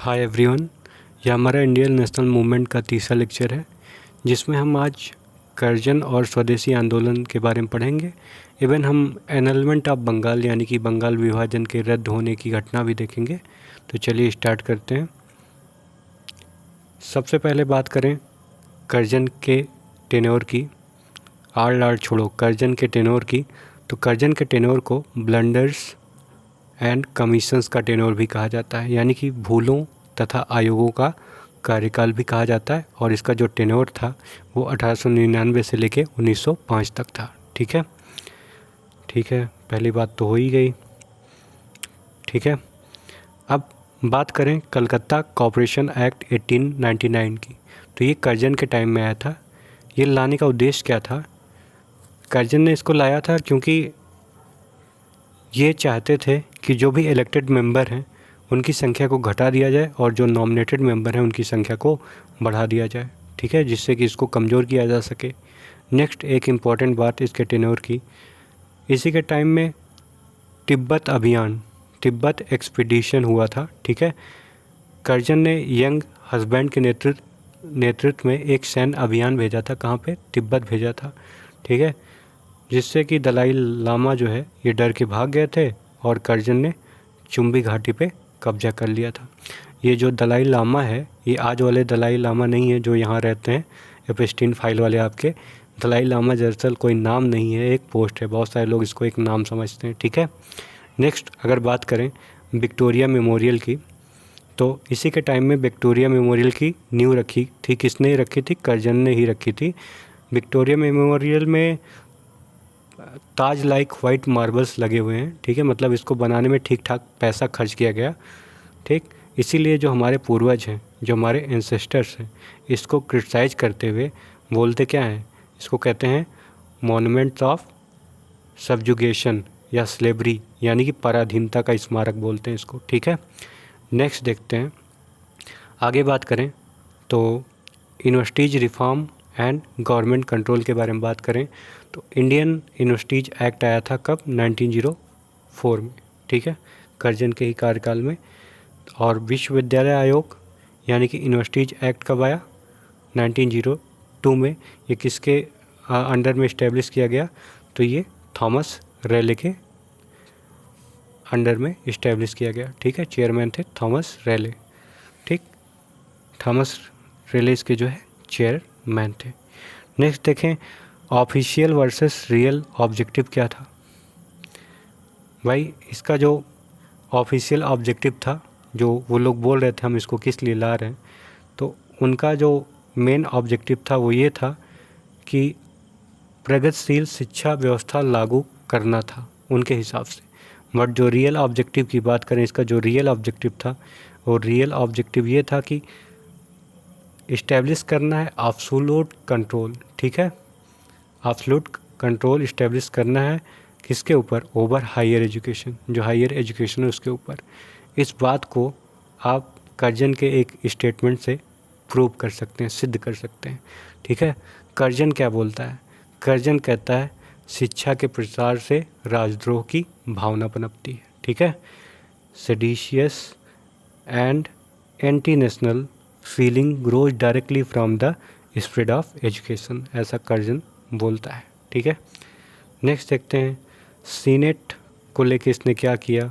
Hi everyone, यह हमारा Indian national movement का तीसरा लेक्चर है जिसमें हम आज कर्जन और स्वदेशी आंदोलन के बारे में पढ़ेंगे। इवन हम एनलमेंट ऑफ बंगाल यानी कि बंगाल विभाजन के रद्द होने की घटना भी देखेंगे। तो चलिए स्टार्ट करते हैं। सबसे पहले बात करें कर्जन के टेन्योर की। आर छोड़ो कर्जन के टेन्योर की। तो कर्जन के टेन्योर को ब्लंडर्स एंड कमीशंस का टेन्योर भी कहा जाता है, यानी कि भूलों तथा आयोगों का कार्यकाल भी कहा जाता है। और इसका जो टेन्योर था वो 1899 से लेके 1905 तक था। ठीक है, पहली बात तो हो ही गई। ठीक है, अब बात करें कलकत्ता कॉरपोरेशन एक्ट 1899 की। तो ये कर्जन के टाइम में आया था। ये लाने का उद्देश्य क्या था? कर्जन ने इसको लाया था क्योंकि ये चाहते थे कि जो भी इलेक्टेड मेंबर हैं उनकी संख्या को घटा दिया जाए और जो नॉमिनेटेड मेंबर हैं उनकी संख्या को बढ़ा दिया जाए। ठीक है, जिससे कि इसको कमज़ोर किया जा सके। नेक्स्ट एक इम्पॉर्टेंट बात इसके टेन्योर की, इसी के टाइम में तिब्बत अभियान, तिब्बत एक्सपीडिशन हुआ था। ठीक है, कर्जन ने यंग हस्बैंड के नेतृत्व में एक सैन्य अभियान भेजा था। कहाँ पे? तिब्बत भेजा था। ठीक है, जिससे कि दलाई लामा जो है ये डर के भाग गए थे और कर्जन ने चुंबी घाटी पे कब्जा कर लिया था। ये जो दलाई लामा है ये आज वाले दलाई लामा नहीं है जो यहाँ रहते हैं एपस्टीन फाइल वाले। आपके दलाई लामा दरअसल कोई नाम नहीं है, एक पोस्ट है। बहुत सारे लोग इसको एक नाम समझते हैं। ठीक है, नेक्स्ट अगर बात करें विक्टोरिया मेमोरियल की, तो इसी के टाइम में विक्टोरिया मेमोरियल की नींव रखी थी। किसने रखी थी? कर्जन ने ही रखी थी। विक्टोरिया मेमोरियल में ताज लाइक वाइट मार्बल्स लगे हुए हैं। ठीक है, मतलब इसको बनाने में ठीक ठाक पैसा खर्च किया गया। ठीक, इसीलिए जो हमारे पूर्वज हैं, जो हमारे एंसेस्टर्स हैं, इसको क्रिटिसाइज करते हुए बोलते क्या हैं? इसको कहते हैं मॉन्यूमेंट्स ऑफ सबजुगेशन या स्लेवरी, यानी कि पराधीनता का स्मारक बोलते हैं इसको। ठीक है, नेक्स्ट देखते हैं। आगे बात करें तो universities reform and government control के बारे में बात करें तो इंडियन यूनिवर्सिटीज़ एक्ट आया था कब? 1904 में। ठीक है, कर्जन के ही कार्यकाल में। और विश्वविद्यालय आयोग यानी कि यूनिवर्सिटीज़ एक्ट कब आया? 1902 में। ये किसके अंडर में इस्टेब्लिश किया गया? तो ये थॉमस रेले के अंडर में इस्टेब्लिश किया गया। ठीक है, चेयरमैन थे थॉमस रेले। ठीक, थॉमस रेले इसके जो है चेयरमैन थे। नेक्स्ट देखें ऑफिशियल वर्सेस रियल ऑब्जेक्टिव क्या था। भाई इसका जो ऑफिशियल ऑब्जेक्टिव था, जो वो लोग बोल रहे थे हम इसको किस लिए ला रहे हैं, तो उनका जो मेन ऑब्जेक्टिव था वो ये था कि प्रगतिशील शिक्षा व्यवस्था लागू करना था उनके हिसाब से। बट जो रियल ऑब्जेक्टिव की बात करें, इसका जो रियल ऑब्जेक्टिव था वो रियल ऑब्जेक्टिव ये था कि इस्टेब्लिश करना है एब्सोल्यूट कंट्रोल। ठीक है, एब्सोल्यूट कंट्रोल इस्टेब्लिश करना है किसके ऊपर? ओवर हायर एजुकेशन, जो हायर एजुकेशन है उसके ऊपर। इस बात को आप कर्जन के एक स्टेटमेंट से प्रूव कर सकते हैं, सिद्ध कर सकते हैं। ठीक है, कर्जन क्या बोलता है? कर्जन कहता है शिक्षा के प्रसार से राजद्रोह की भावना पनपती है। ठीक है, seditious and anti national feeling grows directly from the spread of education, ऐसा कर्जन बोलता है। ठीक है, नेक्स्ट देखते हैं सीनेट को लेके इसने क्या किया।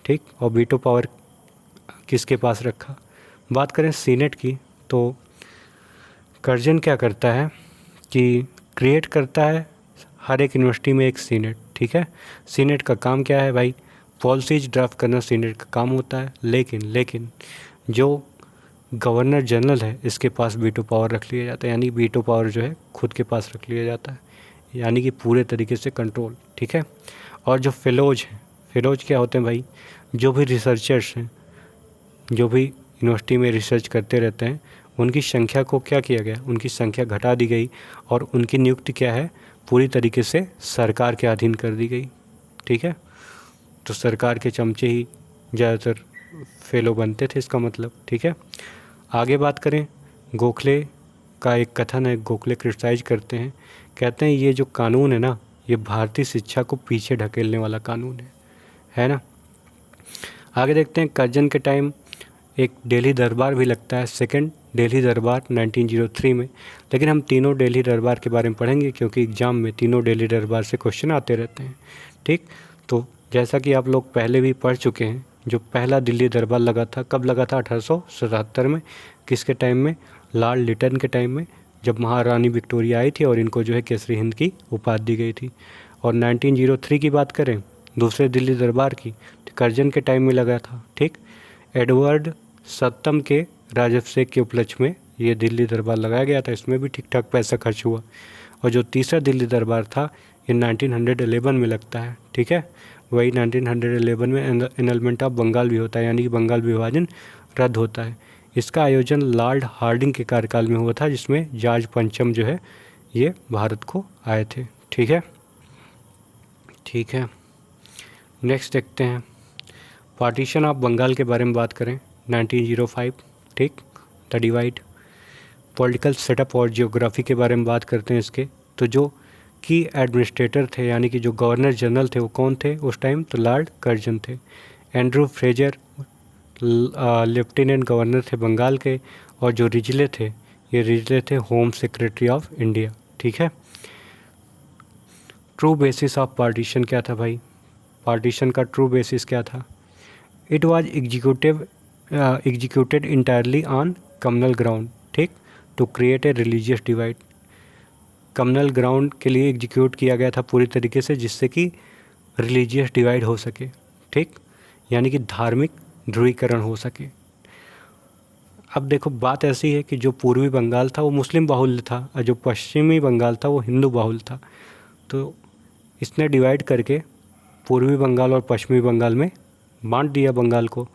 ठीक, और वीटो पावर किसके पास रखा। बात करें सीनेट की तो कर्जन क्या करता है कि क्रिएट करता है हर एक यूनिवर्सिटी में एक सीनेट। ठीक है, सीनेट का काम क्या है भाई? पॉलिसीज ड्राफ्ट करना सीनेट का काम होता है। लेकिन जो गवर्नर जनरल है इसके पास वीटो पावर रख लिया जाता है, यानी वीटो पावर जो है खुद के पास रख लिया जाता है, यानी कि पूरे तरीके से कंट्रोल। ठीक है, और जो फेलोज हैं, फेलोज क्या होते हैं भाई? जो भी रिसर्चर्स हैं, जो भी यूनिवर्सिटी में रिसर्च करते रहते हैं, उनकी संख्या को क्या किया गया? उनकी संख्या घटा दी गई और उनकी नियुक्ति क्या है? पूरी तरीके से सरकार के अधीन कर दी गई। ठीक है, तो सरकार के चमचे ही ज़्यादातर फेलो बनते थे इसका मतलब। ठीक है, आगे बात करें गोखले का एक कथन है, गोखले क्रिटिसाइज करते हैं, कहते हैं ये जो कानून है ना, ये भारतीय शिक्षा को पीछे ढकेलने वाला कानून है ना। आगे देखते हैं कर्जन के टाइम एक दिल्ली दरबार भी लगता है, सेकंड दिल्ली दरबार 1903 में। लेकिन हम तीनों दिल्ली दरबार के बारे में पढ़ेंगे क्योंकि एग्ज़ाम में तीनों दिल्ली दरबार से क्वेश्चन आते रहते हैं। ठीक, तो जैसा कि आप लोग पहले भी पढ़ चुके हैं, जो पहला दिल्ली दरबार लगा था, कब लगा था? 1877 में। किसके टाइम में? लॉर्ड लिटन के टाइम में, जब महारानी विक्टोरिया आई थी और इनको जो है केसरी हिंद की उपाधि दी गई थी। और 1903 की बात करें, दूसरे दिल्ली दरबार की, तो कर्जन के टाइम में लगा था। ठीक, एडवर्ड सप्तम के राजभिषेक के उपलक्ष्य में ये दिल्ली दरबार लगाया गया था। इसमें भी ठीक ठाक पैसा खर्च हुआ। और जो तीसरा दिल्ली दरबार था, ये 1911 में लगता है। ठीक है, वही 1911 में एनलमेंट ऑफ बंगाल भी होता है, यानी कि बंगाल विभाजन रद्द होता है। इसका आयोजन लॉर्ड हार्डिंग के कार्यकाल में हुआ था, जिसमें जॉर्ज पंचम जो है ये भारत को आए थे। ठीक है, ठीक है, नेक्स्ट देखते हैं। पार्टीशन ऑफ बंगाल के बारे में बात करें, 1905। ठीक, द डिवाइड। पॉलिटिकल सेटअप और जियोग्राफी के बारे में बात करते हैं इसके। तो जो की एडमिनिस्ट्रेटर थे, यानी कि जो गवर्नर जनरल थे, वो कौन थे उस टाइम? तो लॉर्ड कर्जन थे। एंड्रू फ्रेजर लेफ्टिनेंट गवर्नर थे बंगाल के। और जो रिजले थे, ये रिजले थे होम सेक्रेटरी ऑफ इंडिया। ठीक है, ट्रू बेसिस ऑफ पार्टीशन क्या था भाई? पार्टीशन का ट्रू बेसिस क्या था? It was executed entirely on communal ground. ठीक, to create a religious divide. Communal ground के लिए एग्जीक्यूट किया गया था पूरी तरीके से, जिससे कि रिलीजियस डिवाइड हो सके। ठीक, यानी कि धार्मिक ध्रुवीकरण हो सके। अब देखो, बात ऐसी है कि जो पूर्वी बंगाल था वो मुस्लिम बाहुल्य था, और जो पश्चिमी बंगाल था वो हिंदू बाहुल्य था। तो इसने डिवाइड करके पूर्वी बंगाल और पश्चिमी बंगाल में बांट दिया बंगाल को।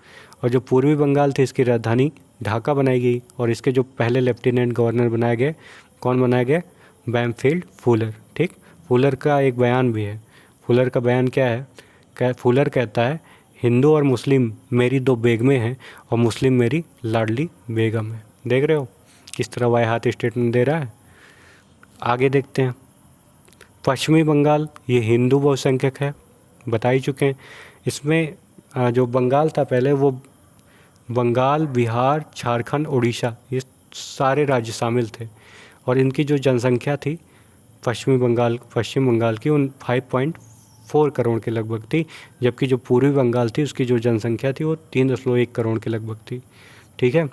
और जो पूर्वी बंगाल थे, इसकी राजधानी ढाका बनाई गई। और इसके जो पहले लेफ्टिनेंट गवर्नर बनाए गए, कौन बनाए गए? बैमफील्ड फुलर। ठीक, फुलर का एक बयान भी है। फुलर का बयान क्या है? फुलर कहता है, हिंदू और मुस्लिम मेरी दो बेगमें हैं और मुस्लिम मेरी लाडली बेगम है। देख रहे हो किस तरह वाई हाथ स्टेटमेंट दे रहा है। आगे देखते हैं। पश्चिमी बंगाल, ये हिंदू बहुसंख्यक है, बता ही चुके हैं। इसमें जो बंगाल था पहले, वो बंगाल, बिहार, झारखंड, उड़ीसा, ये सारे राज्य शामिल थे। और इनकी जो जनसंख्या थी पश्चिम बंगाल की, उन 5.4 करोड़ के लगभग थी। जबकि जो पूर्वी बंगाल थी, उसकी जो जनसंख्या थी वो 3.1 करोड़ के लगभग थी। ठीक है,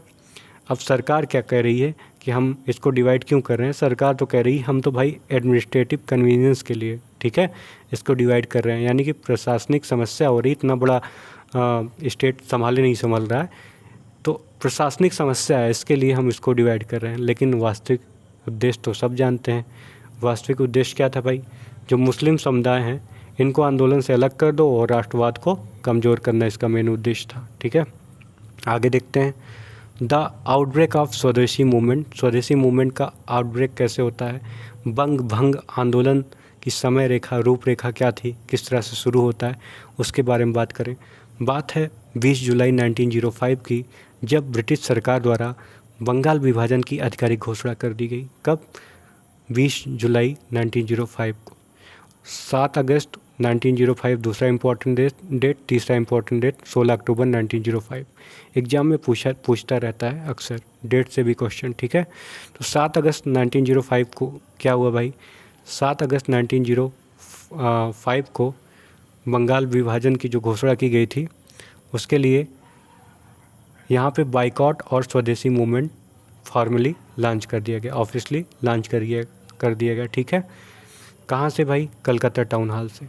अब सरकार क्या कह रही है कि हम इसको डिवाइड क्यों कर रहे हैं? सरकार तो कह रही है हम तो भाई एडमिनिस्ट्रेटिव कन्वीनियंस के लिए, ठीक है, इसको डिवाइड कर रहे हैं। यानी कि प्रशासनिक समस्या हो रही, इतना बड़ा स्टेट नहीं संभाल रहा है, तो प्रशासनिक समस्या है, इसके लिए हम इसको डिवाइड कर रहे हैं। लेकिन वास्तविक उद्देश्य तो सब जानते हैं। वास्तविक उद्देश्य क्या था भाई? जो मुस्लिम समुदाय हैं, इनको आंदोलन से अलग कर दो और राष्ट्रवाद को कमज़ोर करना इसका मेन उद्देश्य था। ठीक है, आगे देखते हैं। द आउटब्रेक ऑफ स्वदेशी मूवमेंट। स्वदेशी मूवमेंट का आउटब्रेक कैसे होता है? बंग भंग आंदोलन की समय रेखा, रूपरेखा क्या थी, किस तरह से शुरू होता है, उसके बारे में बात करें। बात है 20 जुलाई 1905 की, जब ब्रिटिश सरकार द्वारा बंगाल विभाजन की आधिकारिक घोषणा कर दी गई। कब? 20 जुलाई 1905 को। 7 अगस्त 1905 दूसरा इम्पोर्टेंट डेट। तीसरा इम्पोर्टेंट डेट 16 अक्टूबर 1905। एग्जाम में पूछता रहता है अक्सर, डेट से भी क्वेश्चन। ठीक है, तो 7 अगस्त 1905 को क्या हुआ भाई? 7 अगस्त 1905 को बंगाल विभाजन की जो घोषणा की गई थी, उसके लिए यहाँ पे बाइकॉट और स्वदेशी मूवमेंट फॉर्मली लॉन्च कर दिया गया, ऑफिशियली लॉन्च कर दिया गया। ठीक है, कहाँ से भाई? कलकत्ता टाउन हॉल से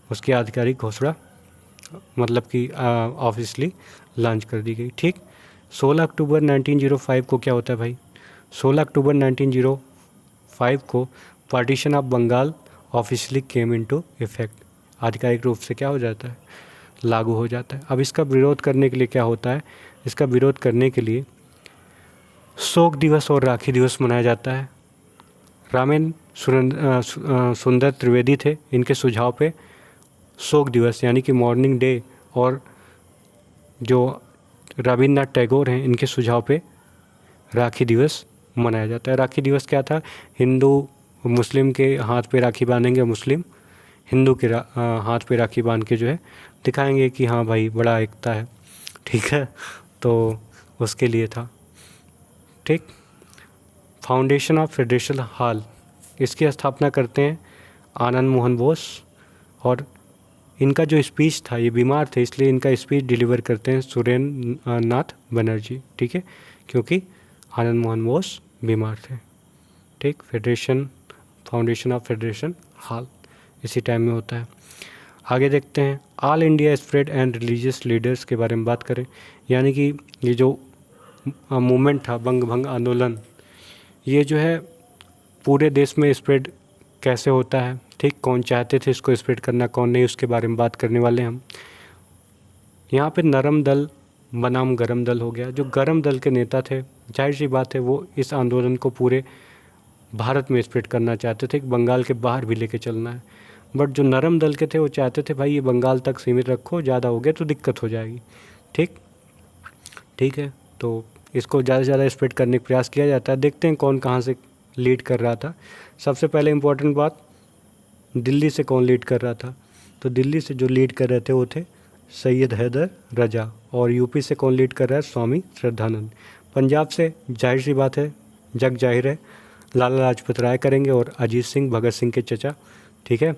उसकी आधिकारिक घोषणा, मतलब कि ऑफिशियली लॉन्च कर दी गई। ठीक, 16 अक्टूबर 1905 को क्या होता है भाई? 16 अक्टूबर 1905 को partition of Bengal officially came into effect. आधिकारिक रूप से क्या हो जाता है? लागू हो जाता है। अब इसका विरोध करने के लिए क्या होता है? इसका विरोध करने के लिए शोक दिवस और राखी दिवस मनाया जाता है। रामेन सुंदर त्रिवेदी थे, इनके सुझाव पे शोक दिवस यानी कि मॉर्निंग डे, और जो रविन्द्रनाथ टैगोर हैं, इनके सुझाव पे राखी दिवस मनाया जाता है। राखी दिवस क्या था? हिंदू मुस्लिम के हाथ पे राखी बांधेंगे, मुस्लिम हिंदू के हाथ पे राखी बांध के जो है दिखाएंगे कि हाँ भाई बड़ा एकता है। ठीक है, तो उसके लिए था। ठीक। फाउंडेशन ऑफ फेडरेशन हॉल, इसकी स्थापना करते हैं आनंद मोहन बोस, और इनका जो स्पीच था, ये बीमार थे इसलिए इनका स्पीच डिलीवर करते हैं सुरेंद्र नाथ बनर्जी। ठीक है, क्योंकि आनंद मोहन बोस बीमार थे। ठीक। Federation, foundation of federation hall इसी टाइम में होता है। आगे देखते हैं all India spread and religious leaders के बारे में बात करें, यानी कि ये जो मूवमेंट था बंग भंग आंदोलन, ये जो है पूरे देश में स्प्रेड कैसे होता है। ठीक। कौन चाहते थे इसको स्प्रेड करना, कौन नहीं, उसके बारे में बात करने वाले हैं हम। यहाँ पे नरम दल बनाम गरम दल हो गया। जो गरम दल के नेता थे, जाहिर सी बात है वो इस आंदोलन को पूरे भारत में स्प्रेड करना चाहते थे, बंगाल के बाहर भी लेके चलना है। बट जो नरम दल के थे वो चाहते थे भाई ये बंगाल तक सीमित रखो, ज़्यादा हो गया तो दिक्कत हो जाएगी। ठीक है, तो इसको ज़्यादा से ज़्यादा स्प्रेड करने का प्रयास किया जाता है। देखते हैं कौन कहाँ से लीड कर रहा था। सबसे पहले इम्पोर्टेंट बात, दिल्ली से कौन लीड कर रहा था, तो दिल्ली से जो लीड कर रहे थे वो थे सैयद हैदर रजा, और यूपी से कौन लीड कर रहा है, स्वामी श्रद्धानंद। पंजाब से जाहिर सी बात है, जग जाहिर है, लाला लाजपत राय करेंगे और अजीत सिंह भगत सिंह के चचा। ठीक है।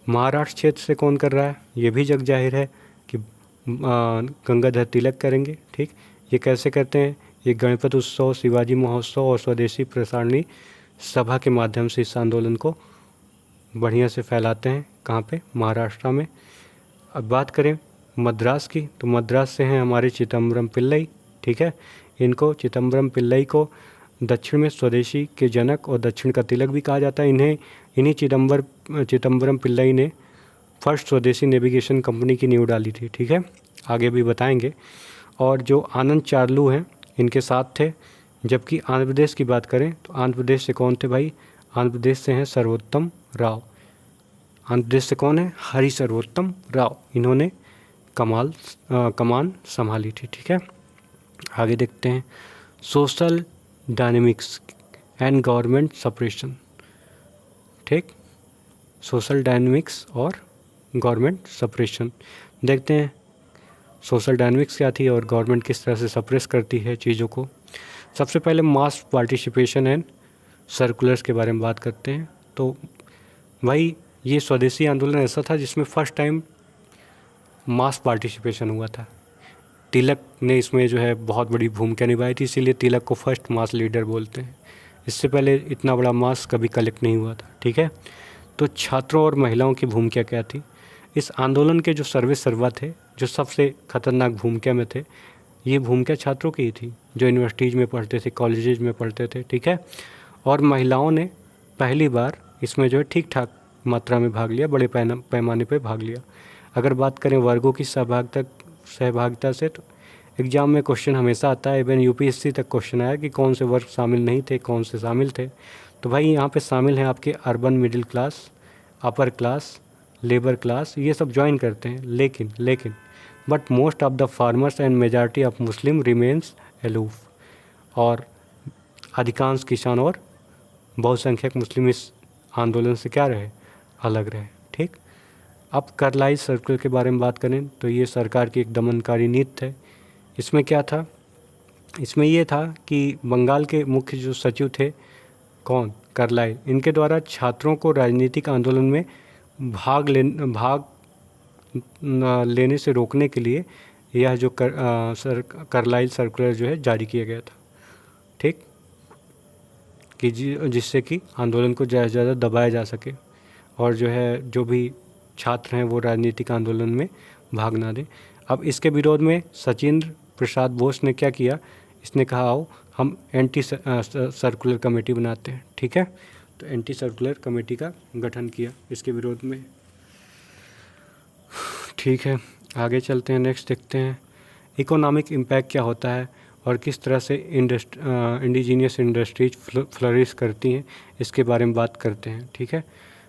महाराष्ट्र क्षेत्र से कौन कर रहा है, ये भी जग जाहिर है कि गंगाधर तिलक करेंगे। ठीक। ये कैसे करते हैं, ये गणपति उत्सव, शिवाजी महोत्सव और स्वदेशी प्रसारणी सभा के माध्यम से इस आंदोलन को बढ़िया से फैलाते हैं। कहाँ पे, महाराष्ट्र में। अब बात करें मद्रास की, तो मद्रास से हैं हमारे चिदम्बरम पिल्लई। ठीक है। इनको, चिदम्बरम पिल्लई को दक्षिण में स्वदेशी के जनक और दक्षिण का तिलक भी कहा जाता है। इन्हीं चिदम्बरम पिल्लई ने फर्स्ट स्वदेशी नेविगेशन कंपनी की नींव डाली थी। ठीक है, आगे भी बताएंगे। और जो आनंद चार्लू हैं इनके साथ थे। जबकि आंध्र प्रदेश की बात करें तो आंध्र प्रदेश से कौन थे भाई, आंध्र प्रदेश से हैं सर्वोत्तम राव। आंध्र प्रदेश से कौन है, हरि सर्वोत्तम राव। इन्होंने कमान संभाली थी। ठीक है, आगे देखते हैं social dynamics and government separation. ठीक, सोशल डायनेमिक्स और गवर्नमेंट सेपरेशन देखते हैं। सोशल डायनेमिक्स क्या थी और गवर्नमेंट किस तरह से सप्रेस करती है चीज़ों को। सबसे पहले मास पार्टिसिपेशन एंड सर्कुलर्स के बारे में बात करते हैं। तो भाई ये स्वदेशी आंदोलन ऐसा था जिसमें फर्स्ट टाइम मास पार्टिसिपेशन हुआ था। तिलक ने इसमें जो है बहुत बड़ी भूमिका निभाई थी, इसीलिए तिलक को फर्स्ट मास लीडर बोलते हैं। इससे पहले इतना बड़ा मास कभी कलेक्ट नहीं हुआ था। ठीक है, तो छात्रों और महिलाओं की भूमिका क्या थी। इस आंदोलन के जो सर्वा थे, जो सबसे खतरनाक भूमिका में थे, ये भूमिका छात्रों की ही थी जो यूनिवर्सिटीज़ में पढ़ते थे, कॉलेजेज में पढ़ते थे। ठीक है, और महिलाओं ने पहली बार इसमें जो है ठीक ठाक मात्रा में भाग लिया, बड़े पैमाने पर भाग लिया। अगर बात करें वर्गों की सहभागिता से, तो एग्ज़ाम में क्वेश्चन हमेशा आता है, इवन यूपीएससी तक क्वेश्चन आया कि कौन से वर्ग शामिल नहीं थे, कौन से शामिल थे। तो भाई यहाँ पे शामिल हैं आपके urban middle class, upper class, labour class, ये सब ज्वाइन करते हैं। लेकिन but most of the farmers and majority of Muslim remains aloof, और अधिकांश किसान और बहुसंख्यक मुस्लिम इस आंदोलन से क्या रहे, अलग रहे। ठीक, अब कार्लाइल सर्कुलर के बारे में बात करें तो ये सरकार की एक दमनकारी नीति है। इसमें क्या था, इसमें ये था कि बंगाल के मुख्य जो सचिव थे, कौन, कार्लाइल, इनके द्वारा छात्रों को राजनीतिक आंदोलन में भाग लेने से रोकने के लिए यह जो कार्लाइल सर्कुलर जो है जारी किया गया था। ठीक, कि जिससे कि आंदोलन को ज़्यादा से ज़्यादा दबाया जा सके और जो है जो भी छात्र हैं वो राजनीतिक आंदोलन में भाग ना दें। अब इसके विरोध में सचिंद्र प्रसाद बोस ने क्या किया, इसने कहा आओ हम एंटी सर्कुलर कमेटी बनाते हैं। ठीक है, तो एंटी सर्कुलर कमेटी का गठन किया इसके विरोध में। ठीक है, आगे चलते हैं, नेक्स्ट देखते हैं इकोनॉमिक इम्पैक्ट क्या होता है और किस तरह से इंडिजीनियस इंडस्ट्रीज फ्लरिश करती हैं, इसके बारे में बात करते हैं। ठीक है,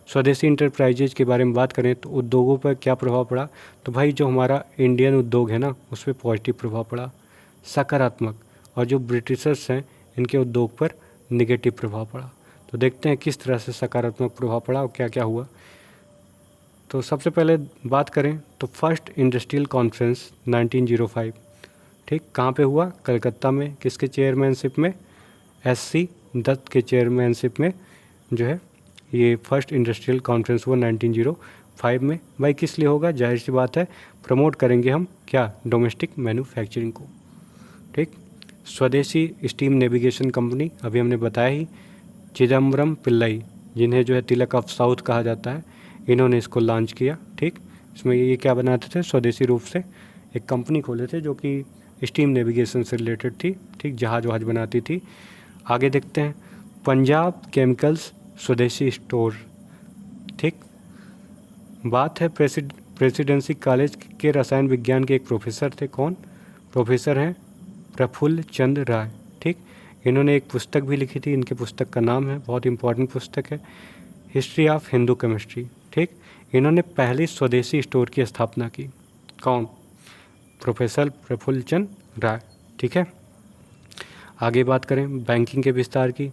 स्वदेशी इंटरप्राइजेज के बारे में बात करें तो उद्योगों पर क्या प्रभाव पड़ा, तो भाई जो हमारा इंडियन उद्योग है ना उस पर पॉजिटिव प्रभाव पड़ा, सकारात्मक, और जो ब्रिटिशर्स हैं इनके उद्योग पर नेगेटिव प्रभाव पड़ा। तो देखते हैं किस तरह से सकारात्मक प्रभाव पड़ा और क्या क्या हुआ। तो सबसे पहले बात करें तो फर्स्ट इंडस्ट्रियल कॉन्फ्रेंस 1905, ठीक, कहाँ पे हुआ? कलकत्ता में। किसके चेयरमैनशिप में? एस.सी. दत्त के चेयरमैनशिप में जो है ये फर्स्ट इंडस्ट्रियल कॉन्फ्रेंस हुआ 1905 में। भाई किस लिए होगा? जाहिर सी बात है, प्रमोट करेंगे हम क्या? डोमेस्टिक मैन्युफैक्चरिंग को। ठीक, स्वदेशी स्टीम नेविगेशन कंपनी, अभी हमने बताया ही, चिदम्बरम पिल्लई, जिन्हें जो है तिलक ऑफ साउथ कहा जाता है, इन्होंने इसको लॉन्च किया। ठीक, इसमें ये क्या बनाते थे? स्वदेशी रूप से एक कंपनी खोले थे जो कि स्टीम नेविगेशन से रिलेटेड थी। ठीक, जहाज वहाज बनाती थी। आगे देखते हैं, पंजाब केमिकल्स स्वदेशी स्टोर। ठीक, बात है प्रेसिडेंसी कॉलेज के रसायन विज्ञान के एक प्रोफेसर थे। कौन प्रोफेसर हैं? प्रफुल्ल चंद्र राय। ठीक, इन्होंने एक पुस्तक भी लिखी थी, इनके पुस्तक का नाम है, बहुत इंपॉर्टेंट पुस्तक है, हिस्ट्री ऑफ हिंदू केमिस्ट्री। ठीक, इन्होंने पहली स्वदेशी स्टोर की स्थापना की। कौन? प्रोफेसर प्रफुल्ल चंद्र राय। ठीक है, आगे बात करें बैंकिंग के विस्तार की,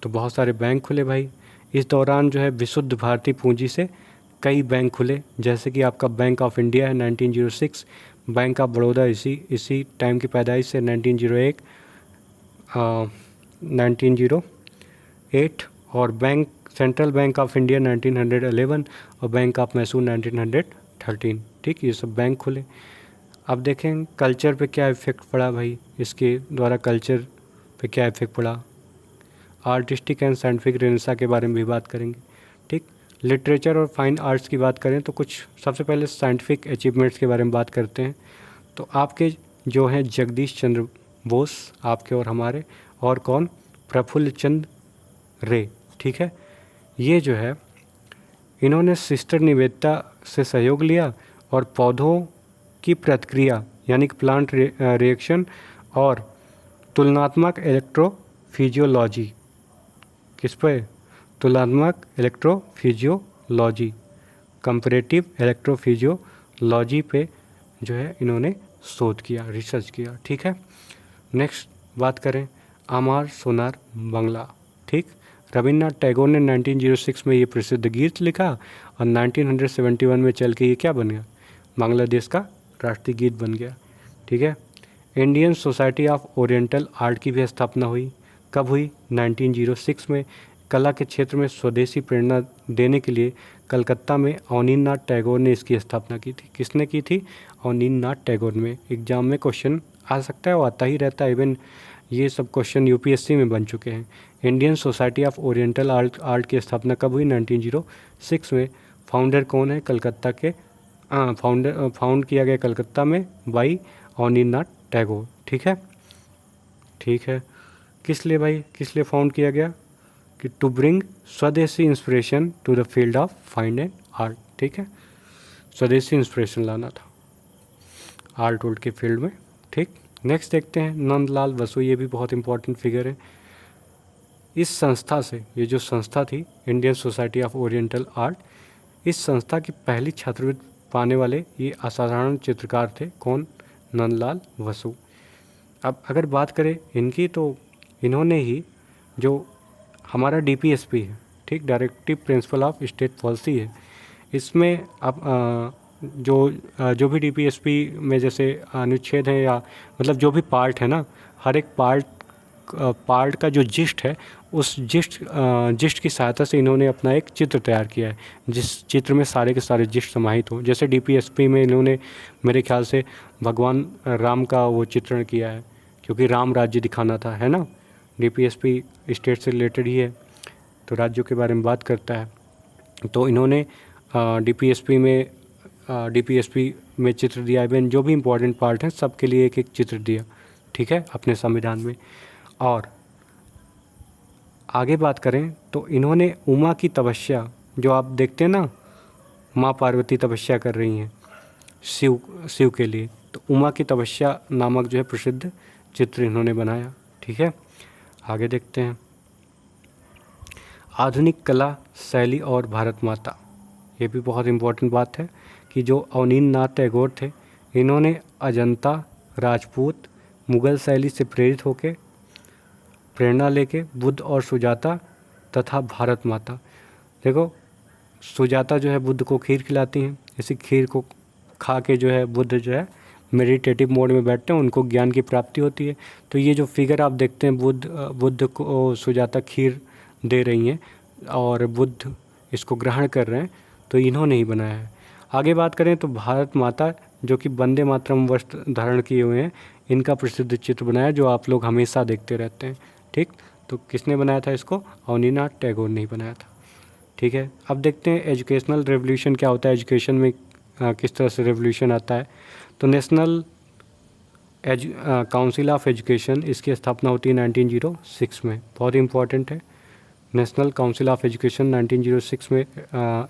तो बहुत सारे बैंक खुले भाई। इस दौरान जो है विशुद्ध भारतीय पूंजी से कई बैंक खुले, जैसे कि आपका बैंक ऑफ इंडिया है 1906, बैंक ऑफ बड़ौदा इसी टाइम की पैदाइश है 1901, 1908, और bank central bank of India 1911 और बैंक ऑफ मैसूर 1913। ठीक, ये सब बैंक खुले। अब देखें कल्चर पे क्या इफ़ेक्ट पड़ा भाई, इसके द्वारा कल्चर पे क्या इफ़ेक्ट पड़ा। आर्टिस्टिक एंड साइंटिफिक रेनेसां के बारे में भी बात करेंगे। ठीक, लिटरेचर और फाइन आर्ट्स की बात करें तो कुछ सबसे पहले साइंटिफिक अचीवमेंट्स के बारे में बात करते हैं। तो आपके जो हैं जगदीश चंद्र बोस, आपके और हमारे, और कौन? प्रफुल्ल चंद्र रे। ठीक है, ये जो है इन्होंने सिस्टर निवेदिता से सहयोग लिया और पौधों की प्रतिक्रिया यानी कि प्लांट रिएक्शन और तुलनात्मक इलेक्ट्रोफिजियोलॉजी, किस पे? तुलनात्मक इलेक्ट्रोफिजियोलॉजी, कंपैरेटिव इलेक्ट्रोफिजियोलॉजी पे जो है इन्होंने शोध किया, रिसर्च किया। ठीक है, नेक्स्ट बात करें आमार सोनार बांग्ला। ठीक, रविन्द्रनाथ टैगोर ने 1906 में ये प्रसिद्ध गीत लिखा और 1971 में चल के ये क्या बन गया? बांग्लादेश का राष्ट्रीय गीत बन गया। ठीक है, Indian society of oriental art की भी स्थापना हुई। कब हुई? 1906 में। कला के क्षेत्र में स्वदेशी प्रेरणा देने के लिए कलकत्ता में अवनींद्रनाथ टैगोर ने इसकी स्थापना की थी। किसने की थी? अवनींद्रनाथ टैगोर में। एग्जाम में क्वेश्चन आ सकता है, वो आता ही रहता है, इवन ये सब क्वेश्चन यूपीएससी में बन चुके हैं। Indian society of oriental art की स्थापना कब हुई? 1906 में। फाउंडर कौन है? कलकत्ता के फाउंड किया गया कलकत्ता में बाई अवनींद्रनाथ टैगोर। ठीक है, ठीक है, किस लिए भाई, किस लिए फाउंड किया गया? कि to bring swadeshi inspiration to the field of fine and art. ठीक है, स्वदेशी इंस्पिरेशन लाना था आर्ट वुड के फील्ड में। ठीक, नेक्स्ट देखते हैं नंदलाल बसु, ये भी बहुत इंपॉर्टेंट फिगर है। इस संस्था से, ये जो संस्था थी Indian society of oriental art, इस संस्था की पहली छात्रवृत्ति पाने वाले ये असाधारण चित्रकार थे। कौन? नंदलाल बसु। अब अगर बात करें इनकी, तो इन्होंने ही जो हमारा डीपीएसपी है, ठीक, directive principle of state policy है, इसमें अब जो भी डीपीएसपी में जैसे अनुच्छेद हैं या मतलब जो भी पार्ट है ना, हर एक पार्ट का जो जिस्ट है, उस जिस्ट की सहायता से इन्होंने अपना एक चित्र तैयार किया है, जिस चित्र में सारे के सारे जिस्ट समाहित हो। जैसे डीपीएसपी में इन्होंने मेरे ख्याल से भगवान राम का वो चित्रण किया है, क्योंकि राम राज्य दिखाना था, है ना। डीपीएसपी स्टेट से रिलेटेड ही है, तो राज्यों के बारे में बात करता है। तो इन्होंने डीपीएसपी में चित्र दिया, इवन जो भी इम्पोर्टेंट पार्ट हैं सबके लिए एक एक चित्र दिया, ठीक है, अपने संविधान में। और आगे बात करें तो इन्होंने उमा की तपस्या, जो आप देखते हैं ना, माँ पार्वती तपस्या कर रही हैं शिव के लिए, तो उमा की तपस्या नामक जो है प्रसिद्ध चित्र इन्होंने बनाया, ठीक है। आगे देखते हैं आधुनिक कला शैली और भारत माता। ये भी बहुत इम्पोर्टेंट बात है कि जो अवनींद्रनाथ टैगोर थे, इन्होंने अजंता, राजपूत, मुग़ल शैली से प्रेरित होकर प्रेरणा लेके बुद्ध और सुजाता तथा भारत माता, देखो सुजाता जो है बुद्ध को खीर खिलाती हैं, इसी खीर को खा के जो है बुद्ध जो है मेडिटेटिव मोड में बैठते हैं उनको ज्ञान की प्राप्ति होती है। तो ये जो फिगर आप देखते हैं बुद्ध को सुजाता खीर दे रही हैं और बुद्ध इसको ग्रहण कर रहे हैं, तो इन्होंने ही बनाया है। आगे बात करें तो भारत माता जो कि वंदे मातरम वस्त्र धारण किए हुए हैं, इनका प्रसिद्ध चित्र बनाया जो आप लोग हमेशा देखते रहते हैं। ठीक, तो किसने बनाया था इसको? अवनीनाथ टैगोर ने ही बनाया था। ठीक है, अब देखते हैं एजुकेशनल रेवोल्यूशन क्या होता है, एजुकेशन में किस तरह से रेवोल्यूशन आता है। तो नेशनल काउंसिल ऑफ एजुकेशन, इसकी स्थापना होती है 1906 में, बहुत इंपॉर्टेंट है। नेशनल काउंसिल ऑफ एजुकेशन 1906 में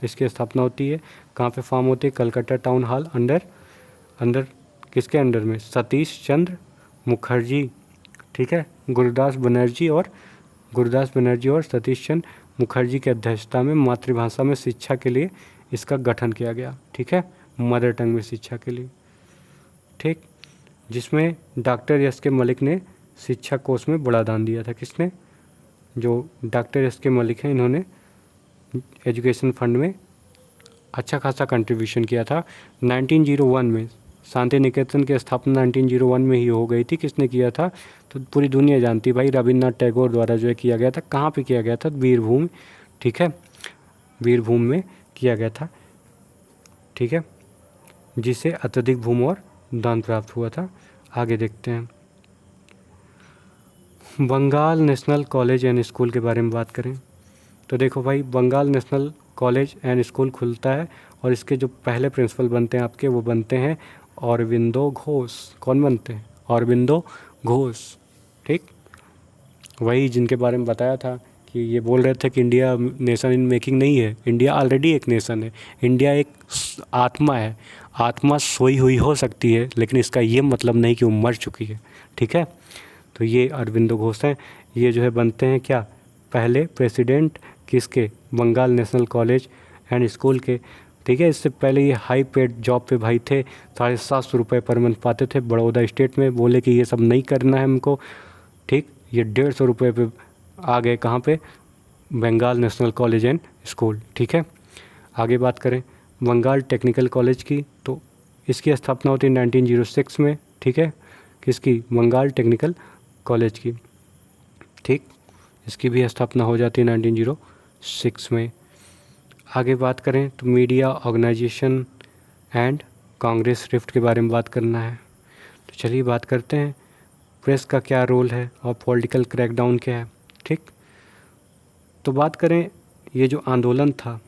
इसकी स्थापना होती है। कहाँ पे फॉर्म होती है? कलकत्ता टाउन हॉल अंडर किसके अंडर में? सतीश चंद्र मुखर्जी। ठीक है, गुरुदास बनर्जी और सतीश चंद्र मुखर्जी की अध्यक्षता में मातृभाषा में शिक्षा के लिए इसका गठन किया गया। ठीक है, मदर टंग में शिक्षा के लिए। ठीक, जिसमें डॉक्टर एस के मलिक ने शिक्षा कोष में बड़ा दान दिया था। किसने? जो डॉक्टर एस के मलिक हैं, इन्होंने एजुकेशन फंड में अच्छा खासा कंट्रीब्यूशन किया था। 1901 में शांति निकेतन की स्थापना 1901 में ही हो गई थी। किसने किया था? तो पूरी दुनिया जानती भाई, रविन्द्रनाथ टैगोर द्वारा जो है किया गया था। कहाँ पे किया गया था? वीरभूमि। ठीक है, वीरभूमि में किया गया था। ठीक है, जिसे अत्यधिक भूमि और दान प्राप्त हुआ था। आगे देखते हैं, Bengal national college and school के बारे में बात करें तो देखो भाई, Bengal national college and school खुलता है और इसके जो पहले प्रिंसिपल बनते हैं आपके, वो बनते हैं अरविंदो घोष। कौन बनते हैं? अरविंदो घोष। ठीक, वही जिनके बारे में बताया था कि ये बोल रहे थे कि इंडिया नेशन इन मेकिंग नहीं है, इंडिया ऑलरेडी एक नेशन है। इंडिया एक आत्मा है, आत्मा सोई हुई हो सकती है, लेकिन इसका ये मतलब नहीं कि वो मर चुकी है। ठीक है, तो ये अरविंदो घोष हैं। ये जो है बनते हैं क्या? पहले प्रेसिडेंट किसके? Bengal national college and school के। ठीक है, इससे पहले ये हाई पेड जॉब पे भाई थे, 750 रुपये पर मंथ पाते थे बड़ौदा स्टेट में। बोले कि ये सब नहीं करना है हमको। ठीक, ये 150 रुपये पे आ गए। कहाँ पे? Bengal national college and school. ठीक है, आगे बात करें बंगाल टेक्निकल कॉलेज की, तो इसकी स्थापना होती है 1906 में। ठीक है, किसकी? बंगाल टेक्निकल कॉलेज की। ठीक, इसकी भी स्थापना हो जाती है 1906 में। आगे बात करें तो media organisation and Congress rift के बारे में बात करना है। तो चलिए बात करते हैं, प्रेस का क्या रोल है और पॉलिटिकल क्रैकडाउन क्या है। ठीक, तो बात करें ये जो आंदोलन था,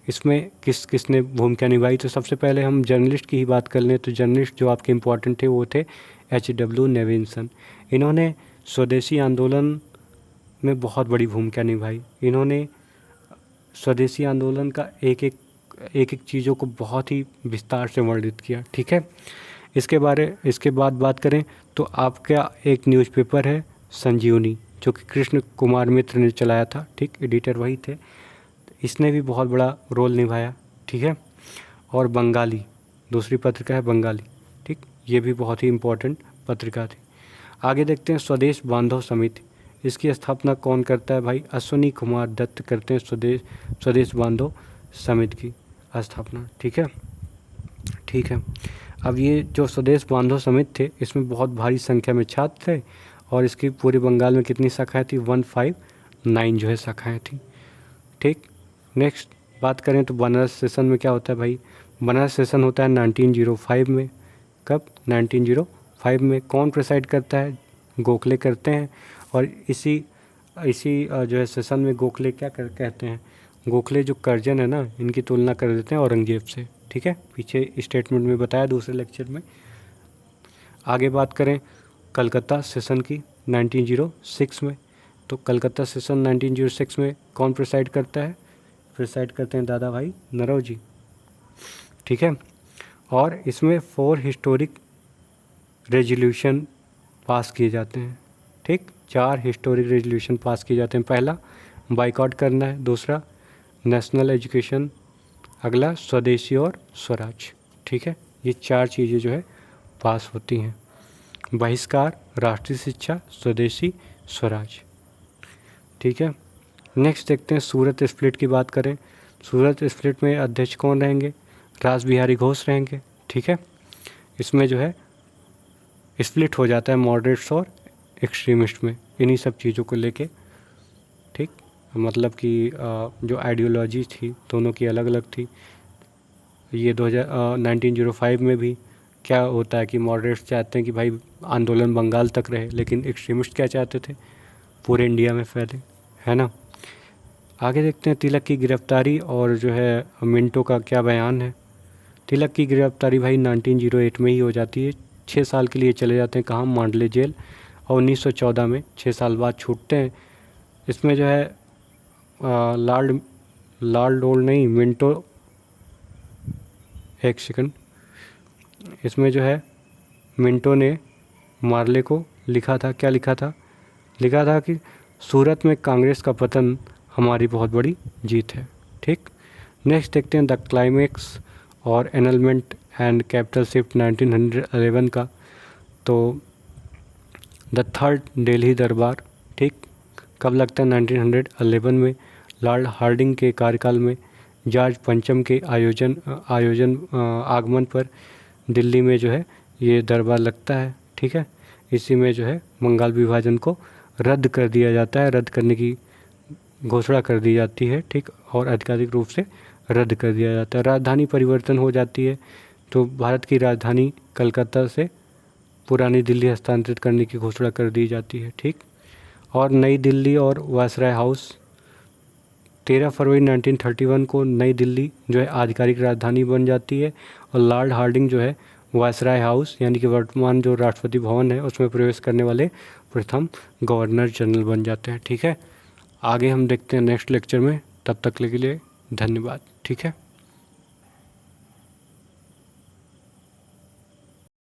इसमें किसने भूमिका निभाई। तो सबसे पहले हम जर्नलिस्ट की ही बात कर लें तो जर्नलिस्ट जो आपके इम्पोर्टेंट थे वो थे H.W. नेविल्सन। इन्होंने स्वदेशी आंदोलन में बहुत बड़ी भूमिका निभाई। इन्होंने स्वदेशी आंदोलन का एक चीज़ों को बहुत ही विस्तार से वर्णित किया। ठीक है, इसके बाद बात करें तो आपका एक न्यूज़पेपर है संजीवनी, जो कि कृष्ण कुमार मित्र ने चलाया था। ठीक, एडिटर वही थे। इसने भी बहुत बड़ा रोल निभाया। ठीक है, और बंगाली, दूसरी पत्रिका है बंगाली। ठीक, ये भी बहुत ही इम्पोर्टेंट पत्रिका थी। आगे देखते हैं स्वदेश बांधव समिति। इसकी स्थापना कौन करता है भाई? अश्विनी कुमार दत्त करते हैं स्वदेश बांधव समिति की स्थापना। ठीक है, ठीक है। अब ये जो स्वदेश बांधव समिति थे, इसमें बहुत भारी संख्या में छात्र थे और इसकी पूरे बंगाल में कितनी शाखाएँ थी? 159 जो है शाखाएँ थी। ठीक, नेक्स्ट बात करें तो बनारस सेशन में क्या होता है भाई? बनारस सेशन होता है 1905 में। कब? 1905 में। कौन प्रिसाइड करता है? गोखले करते हैं। और इसी जो है सेशन में गोखले क्या कहते हैं? गोखले जो कर्जन है ना, इनकी तुलना कर देते हैं औरंगजेब से। ठीक है, पीछे स्टेटमेंट में बताया दूसरे लेक्चर में। आगे बात करें कलकत्ता सेशन की 1906 में, तो कलकत्ता सेशन 1906 में कौन प्रिसाइड करता है? प्रिसाइड करते हैं दादा भाई नरौजी। ठीक है, और इसमें 4 हिस्टोरिक रेजोल्यूशन पास किए जाते हैं। ठीक, 4 हिस्टोरिक रेजोल्यूशन पास किए जाते हैं। पहला बाइकआउट करना है, दूसरा नेशनल एजुकेशन, अगला स्वदेशी और स्वराज। ठीक है, ये 4 चीज़ें जो है पास होती हैं। बहिष्कार, राष्ट्रीय शिक्षा, स्वदेशी, स्वराज। ठीक है, नेक्स्ट देखते हैं सूरत स्प्लिट की बात करें। सूरत स्प्लिट में अध्यक्ष कौन रहेंगे? रास बिहारी घोष रहेंगे। ठीक है, इसमें जो है स्प्लिट हो जाता है मॉडरेट्स और एक्सट्रीमिस्ट में, इन्हीं सब चीज़ों को लेके। ठीक, मतलब कि जो आइडियोलॉजी थी दोनों की अलग अलग थी। ये 1905 में भी क्या होता है कि मॉडरेट्स चाहते हैं कि भाई आंदोलन बंगाल तक रहे, लेकिन एक्सट्रीमिस्ट क्या चाहते थे, पूरे इंडिया में फैले, है ना। आगे देखते हैं तिलक की गिरफ्तारी और जो है मिंटो का क्या बयान है। तिलक की गिरफ्तारी भाई 1908 में ही हो जाती है। 6 साल के लिए चले जाते हैं कहाँ, मांडले जेल, और 1914 में 6 साल बाद छूटते हैं। इसमें जो है लॉर्ड डोल नहीं, मिंटो, एक सेकंड, इसमें जो है मिंटो ने मार्ले को लिखा था, क्या लिखा था, लिखा था कि सूरत में कांग्रेस का पतन हमारी बहुत बड़ी जीत है। ठीक, नेक्स्ट देखते हैं द क्लाइमेक्स और एनलमेंट एंड कैपिटल शिफ्ट 1911 का। तो द थर्ड दिल्ली दरबार, ठीक, कब लगता है, 1911 में, लॉर्ड हार्डिंग के कार्यकाल में। जॉर्ज पंचम के आगमन पर दिल्ली में जो है ये दरबार लगता है। ठीक है, इसी में जो है बंगाल विभाजन को रद्द कर दिया जाता है, रद्द करने की घोषणा कर दी जाती है। ठीक, और आधिकारिक रूप से रद्द कर दिया जाता है। राजधानी परिवर्तन हो जाती है, तो भारत की राजधानी कलकत्ता से पुरानी दिल्ली हस्तांतरित करने की घोषणा कर दी जाती है। ठीक, और नई दिल्ली और वायसराय हाउस, 13 फरवरी 1931 को नई दिल्ली जो है आधिकारिक राजधानी बन जाती है, और लॉर्ड हार्डिंग जो है वायसराय हाउस यानी कि वर्तमान जो राष्ट्रपति भवन है उसमें प्रवेश करने वाले प्रथम गवर्नर जनरल बन जाते हैं। ठीक है, आगे हम देखते हैं नेक्स्ट लेक्चर में, तब तक के लिए धन्यवाद। ठीक है।